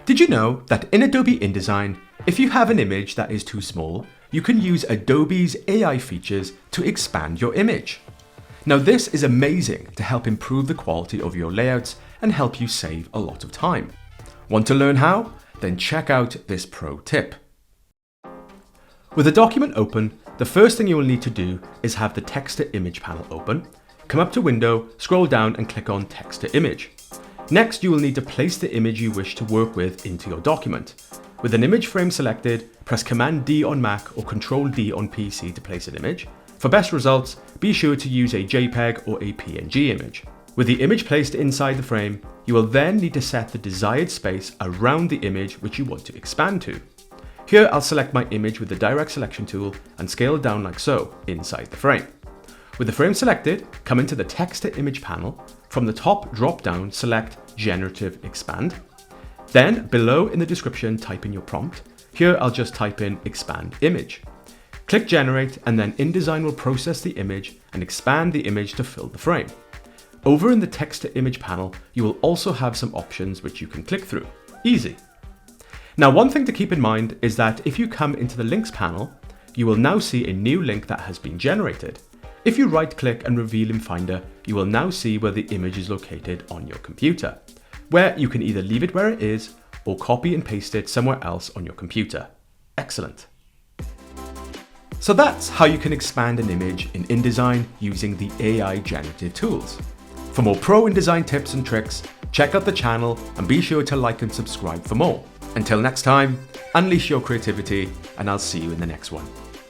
Did you know that in Adobe InDesign, if you have an image that is too small, you can use Adobe's AI features to expand your image? Now this is amazing to help improve the quality of your layouts and help you save a lot of time. Want to learn how? Then check out this pro tip. With a document open, the first thing you will need to do is have the text to image panel open. Come up to Window, scroll down and click on Text to Image. Next, you will need to place the image you wish to work with into your document. With an image frame selected, press Command D on Mac or Control D on PC to place an image. For best results, be sure to use a JPEG or a PNG image. With the image placed inside the frame, you will then need to set the desired space around the image which you want to expand to. Here I'll select my image with the direct selection tool and scale it down like so inside the frame. With the frame selected, come into the text to image panel. From the top drop down, select Generative Expand. Then below in the description, type in your prompt. Here I'll just type in Expand Image. Click Generate and then InDesign will process the image and expand the image to fill the frame. Over in the text to image panel, you will also have some options which you can click through. Easy. Now one thing to keep in mind is that if you come into the links panel, you will now see a new link that has been generated. If you right click and reveal in Finder, you will now see where the image is located on your computer, where you can either leave it where it is or copy and paste it somewhere else on your computer. Excellent. So that's how you can expand an image in InDesign using the AI generative tools. For more pro InDesign tips and tricks, check out the channel and be sure to like and subscribe for more. Until next time, unleash your creativity and I'll see you in the next one.